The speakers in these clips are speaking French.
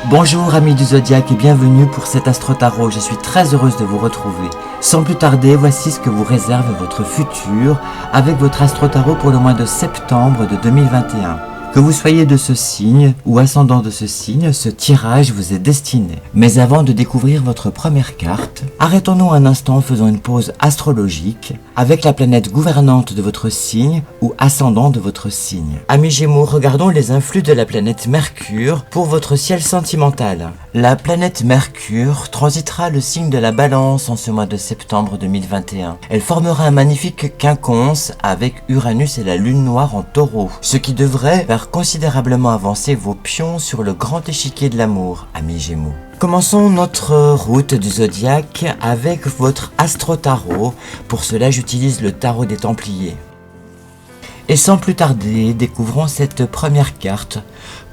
Bonjour amis du Zodiaque et bienvenue pour cet Astro Tarot, je suis très heureuse de vous retrouver. Sans plus tarder, voici ce que vous réserve votre futur avec votre Astro Tarot pour le mois de septembre de 2021. Que vous soyez de ce signe ou ascendant de ce signe, ce tirage vous est destiné. Mais avant de découvrir votre première carte, arrêtons-nous un instant en faisant une pause astrologique avec la planète gouvernante de votre signe ou ascendant de votre signe. Amis Gémeaux, regardons les influx de la planète Mercure pour votre ciel sentimental. La planète Mercure transitera le signe de la Balance en ce mois de septembre 2021. Elle formera un magnifique quinconce avec Uranus et la Lune noire en Taureau, ce qui devrait faire considérablement avancer vos pions sur le grand échiquier de l'amour, amis Gémeaux. Commençons notre route du Zodiaque avec votre Astro Tarot. Pour cela, j'utilise le Tarot des Templiers. Et sans plus tarder, découvrons cette première carte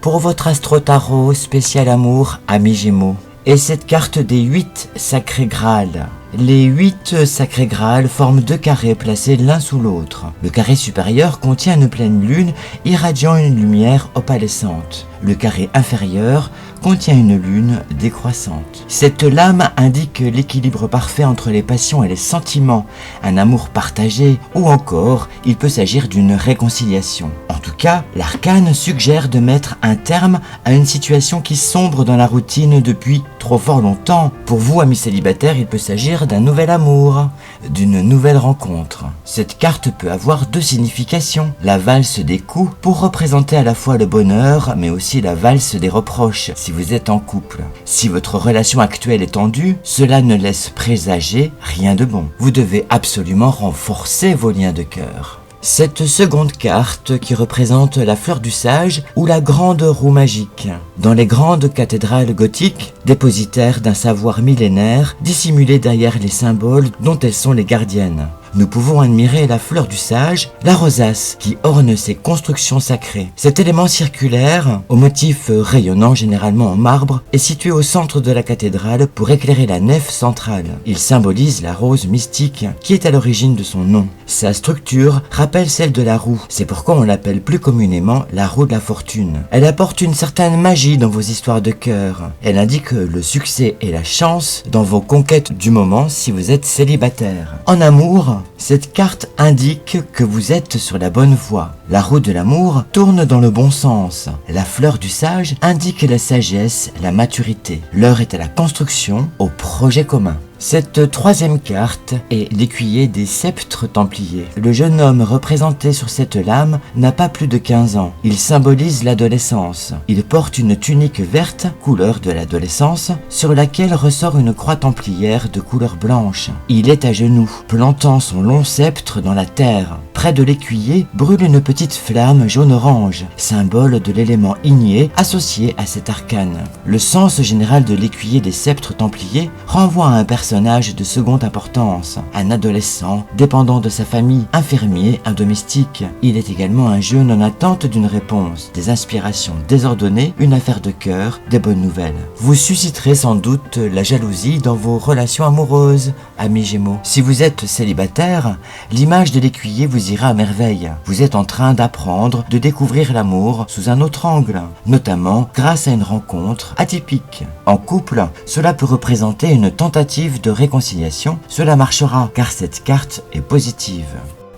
pour votre Astro Tarot spécial amour, amis Gémeaux. Et cette carte des 8 sacrés Graals. Les 8 sacrés Graals forment deux carrés placés l'un sous l'autre. Le carré supérieur contient une pleine lune irradiant une lumière opalescente. Le carré inférieur contient une lune décroissante. Cette lame indique l'équilibre parfait entre les passions et les sentiments, un amour partagé ou encore il peut s'agir d'une réconciliation. En tout cas, l'arcane suggère de mettre un terme à une situation qui sombre dans la routine depuis trop fort longtemps. Pour vous, amis célibataires, il peut s'agir d'un nouvel amour, d'une nouvelle rencontre. Cette carte peut avoir deux significations. La valse des coups pour représenter à la fois le bonheur mais aussi la valse des reproches si vous êtes en couple. Si votre relation actuelle est tendue, cela ne laisse présager rien de bon. Vous devez absolument renforcer vos liens de cœur. Cette seconde carte qui représente la fleur du sage ou la grande roue magique. Dans les grandes cathédrales gothiques, dépositaires d'un savoir millénaire, dissimulées derrière les symboles dont elles sont les gardiennes. Nous pouvons admirer la fleur du sage, la rosace, qui orne ces constructions sacrées. Cet élément circulaire, au motif rayonnant généralement en marbre, est situé au centre de la cathédrale pour éclairer la nef centrale. Il symbolise la rose mystique qui est à l'origine de son nom. Sa structure rappelle celle de la roue, c'est pourquoi on l'appelle plus communément la roue de la fortune. Elle apporte une certaine magie dans vos histoires de cœur. Elle indique le succès et la chance dans vos conquêtes du moment si vous êtes célibataire. En amour, cette carte indique que vous êtes sur la bonne voie. La roue de l'amour tourne dans le bon sens. La fleur du sage indique la sagesse, la maturité. L'heure est à la construction, au projet commun. Cette troisième carte est l'écuyer des sceptres templiers. Le jeune homme représenté sur cette lame n'a pas plus de 15 ans. Il symbolise l'adolescence. Il porte une tunique verte, couleur de l'adolescence, sur laquelle ressort une croix templière de couleur blanche. Il est à genoux, plantant son long sceptre dans la terre. Près de l'écuyer brûle une petite flamme jaune-orange, symbole de l'élément igné associé à cet arcane. Le sens général de l'écuyer des sceptres templiers renvoie à un personnage de seconde importance, un adolescent dépendant de sa famille, infirmier, un domestique. Il est également un jeune en attente d'une réponse, des inspirations désordonnées, une affaire de cœur, des bonnes nouvelles. Vous susciterez sans doute la jalousie dans vos relations amoureuses, amis Gémeaux. Si vous êtes célibataire, l'image de l'écuyer vous ira à merveille. Vous êtes en train d'apprendre, de découvrir l'amour sous un autre angle, notamment grâce à une rencontre atypique. En couple, cela peut représenter une tentative de réconciliation. Cela marchera car cette carte est positive.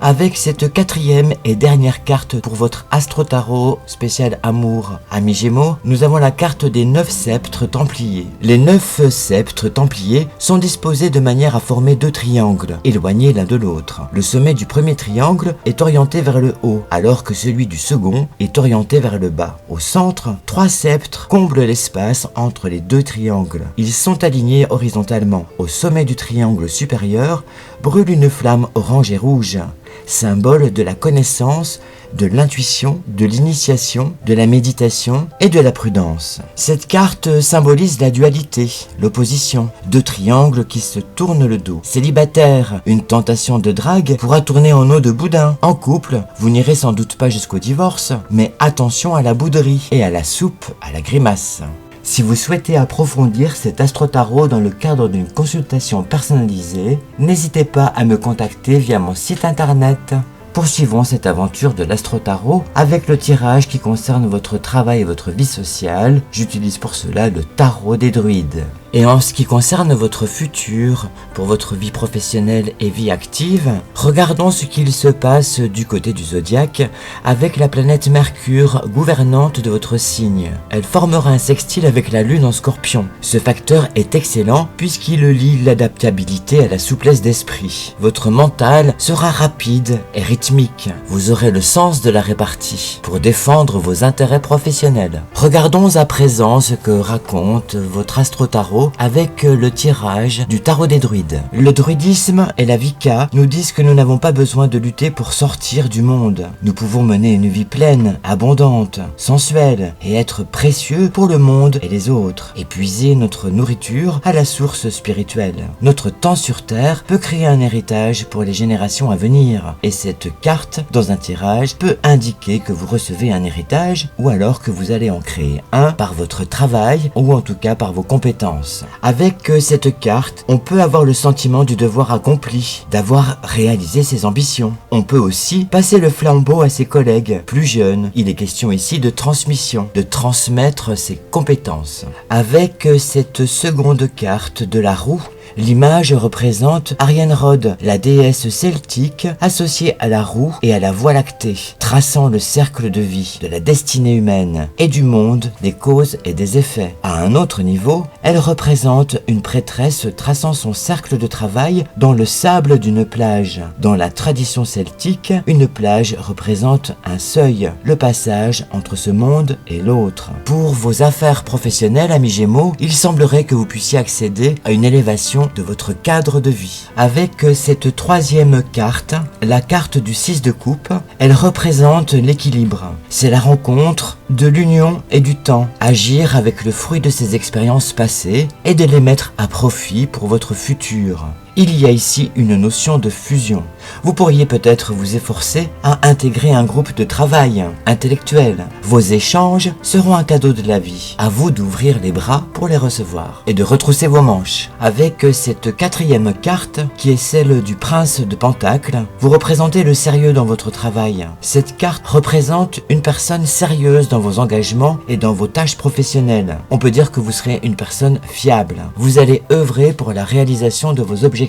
Avec cette quatrième et dernière carte pour votre Astro Tarot spécial amour, amis Gémeaux, nous avons la carte des 9 sceptres templiers. Les 9 sceptres templiers sont disposés de manière à former deux triangles, éloignés l'un de l'autre. Le sommet du premier triangle est orienté vers le haut, alors que celui du second est orienté vers le bas. Au centre, 3 sceptres comblent l'espace entre les deux triangles. Ils sont alignés horizontalement. Au sommet du triangle supérieur brûle une flamme orange et rouge, symbole de la connaissance, de l'intuition, de l'initiation, de la méditation et de la prudence. Cette carte symbolise la dualité, l'opposition, deux triangles qui se tournent le dos. Célibataire, une tentation de drague pourra tourner en eau de boudin. En couple, vous n'irez sans doute pas jusqu'au divorce, mais attention à la bouderie et à la soupe, à la grimace. Si vous souhaitez approfondir cet Astro Tarot dans le cadre d'une consultation personnalisée, n'hésitez pas à me contacter via mon site internet. Poursuivons cette aventure de l'astro-tarot avec le tirage qui concerne votre travail et votre vie sociale. J'utilise pour cela le tarot des druides. Et en ce qui concerne votre futur, pour votre vie professionnelle et vie active, regardons ce qu'il se passe du côté du zodiaque avec la planète Mercure, gouvernante de votre signe. Elle formera un sextile avec la Lune en Scorpion. Ce facteur est excellent puisqu'il lie l'adaptabilité à la souplesse d'esprit. Votre mental sera rapide et rythmique. Vous aurez le sens de la répartie pour défendre vos intérêts professionnels. Regardons à présent ce que raconte votre astro-tarot avec le tirage du tarot des druides. Le druidisme et la Wicca nous disent que nous n'avons pas besoin de lutter pour sortir du monde. Nous pouvons mener une vie pleine, abondante, sensuelle et être précieux pour le monde et les autres. Et puiser notre nourriture à la source spirituelle. Notre temps sur Terre peut créer un héritage pour les générations à venir. Et cette carte, dans un tirage, peut indiquer que vous recevez un héritage ou alors que vous allez en créer un par votre travail ou en tout cas par vos compétences. Avec cette carte, on peut avoir le sentiment du devoir accompli, d'avoir réalisé ses ambitions. On peut aussi passer le flambeau à ses collègues plus jeunes. Il est question ici de transmission, de transmettre ses compétences. Avec cette seconde carte de la roue, l'image représente Arianrhod, la déesse celtique associée à la roue et à la voie lactée, traçant le cercle de vie, de la destinée humaine et du monde, des causes et des effets. À un autre niveau, elle représente une prêtresse traçant son cercle de travail dans le sable d'une plage. Dans la tradition celtique, une plage représente un seuil, le passage entre ce monde et l'autre. Pour vos affaires professionnelles, amis Gémeaux, il semblerait que vous puissiez accéder à une élévation de votre cadre de vie. Avec cette troisième carte, la carte du 6 de coupe, elle représente l'équilibre. C'est la rencontre de l'union et du temps. Agir avec le fruit de ses expériences passées et de les mettre à profit pour votre futur. Il y a ici une notion de fusion. Vous pourriez peut-être vous efforcer à intégrer un groupe de travail intellectuel. Vos échanges seront un cadeau de la vie. À vous d'ouvrir les bras pour les recevoir et de retrousser vos manches. Avec cette quatrième carte, qui est celle du prince de Pentacle, vous représentez le sérieux dans votre travail. Cette carte représente une personne sérieuse dans vos engagements et dans vos tâches professionnelles. On peut dire que vous serez une personne fiable. Vous allez œuvrer pour la réalisation de vos objectifs.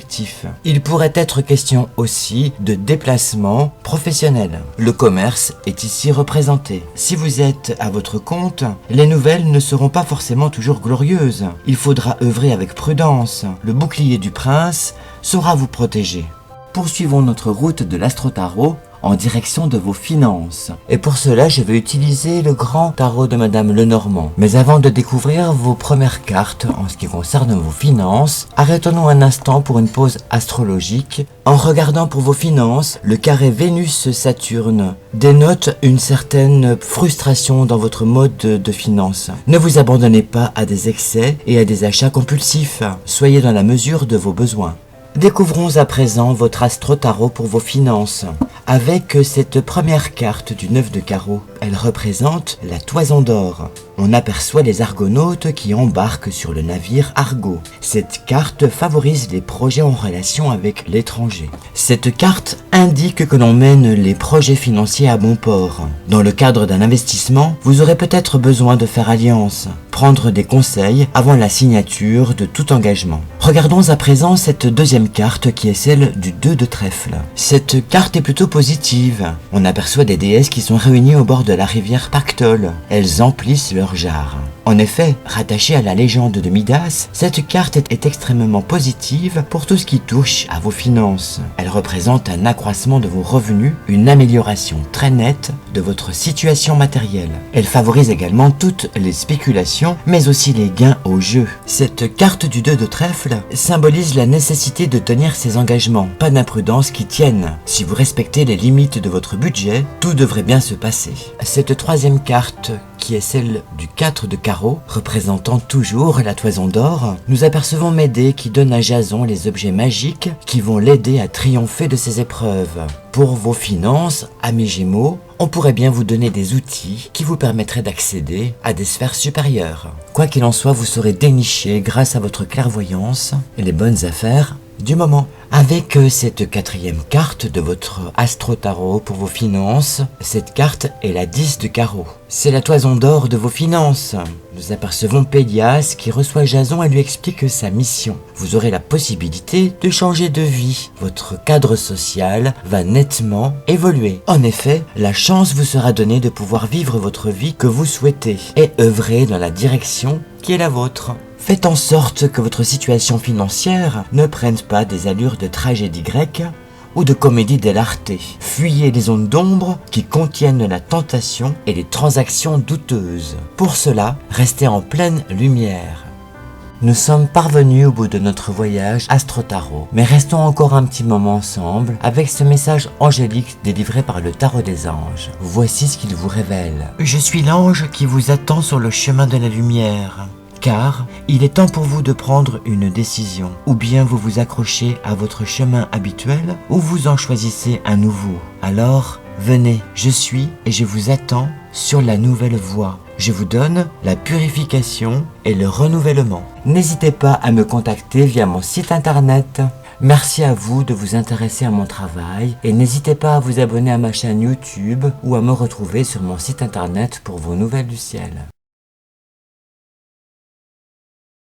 Il pourrait être question aussi de déplacement professionnel. Le commerce est ici représenté. Si vous êtes à votre compte, les nouvelles ne seront pas forcément toujours glorieuses. Il faudra œuvrer avec prudence. Le bouclier du prince saura vous protéger. Poursuivons notre route de l'astro-tarot en direction de vos finances. Et pour cela, je vais utiliser le grand tarot de Madame Lenormand. Mais avant de découvrir vos premières cartes en ce qui concerne vos finances, arrêtons-nous un instant pour une pause astrologique. En regardant pour vos finances, le carré Vénus-Saturne dénote une certaine frustration dans votre mode de finances. Ne vous abandonnez pas à des excès et à des achats compulsifs. Soyez dans la mesure de vos besoins. Découvrons à présent votre astro-tarot pour vos finances. Avec cette première carte du 9 de carreau, elle représente la toison d'or. On aperçoit les argonautes qui embarquent sur le navire Argo. Cette carte favorise les projets en relation avec l'étranger. Cette carte indique que l'on mène les projets financiers à bon port. Dans le cadre d'un investissement, vous aurez peut-être besoin de faire alliance, prendre des conseils avant la signature de tout engagement. Regardons à présent cette deuxième carte qui est celle du 2 de trèfle. Cette carte est plutôt positive. On aperçoit des déesses qui sont réunies au bord de la rivière Pactole. Elles emplissent leur jarre. En effet, rattachée à la légende de Midas, cette carte est extrêmement positive pour tout ce qui touche à vos finances. Elle représente un accroissement de vos revenus, une amélioration très nette de votre situation matérielle. Elle favorise également toutes les spéculations, mais aussi les gains au jeu. Cette carte du 2 de trèfle symbolise la nécessité de tenir ses engagements, pas d'imprudence qui tienne. Si vous respectez les limites de votre budget, tout devrait bien se passer. Cette troisième carte, qui est celle du 4 de carreau, représentant toujours la toison d'or, nous apercevons Médée qui donne à Jason les objets magiques qui vont l'aider à triompher de ses épreuves. Pour vos finances, amis Gémeaux, on pourrait bien vous donner des outils qui vous permettraient d'accéder à des sphères supérieures. Quoi qu'il en soit, vous saurez dénicher, grâce à votre clairvoyance, les bonnes affaires du moment. Avec cette quatrième carte de votre Astro Tarot pour vos finances, cette carte est la 10 de carreau. C'est la toison d'or de vos finances. Nous apercevons Pélias qui reçoit Jason et lui explique sa mission. Vous aurez la possibilité de changer de vie. Votre cadre social va nettement évoluer. En effet, la chance vous sera donnée de pouvoir vivre votre vie que vous souhaitez et œuvrer dans la direction qui est la vôtre. Faites en sorte que votre situation financière ne prenne pas des allures de tragédie grecque ou de comédie dell'arte. Fuyez les zones d'ombre qui contiennent la tentation et les transactions douteuses. Pour cela, restez en pleine lumière. Nous sommes parvenus au bout de notre voyage Astro Tarot, mais restons encore un petit moment ensemble avec ce message angélique délivré par le Tarot des Anges. Voici ce qu'il vous révèle. Je suis l'ange qui vous attend sur le chemin de la lumière. Car il est temps pour vous de prendre une décision. Ou bien vous vous accrochez à votre chemin habituel, ou vous en choisissez un nouveau. Alors, venez, je suis et je vous attends sur la nouvelle voie. Je vous donne la purification et le renouvellement. N'hésitez pas à me contacter via mon site internet. Merci à vous de vous intéresser à mon travail et n'hésitez pas à vous abonner à ma chaîne YouTube ou à me retrouver sur mon site internet pour vos nouvelles du ciel.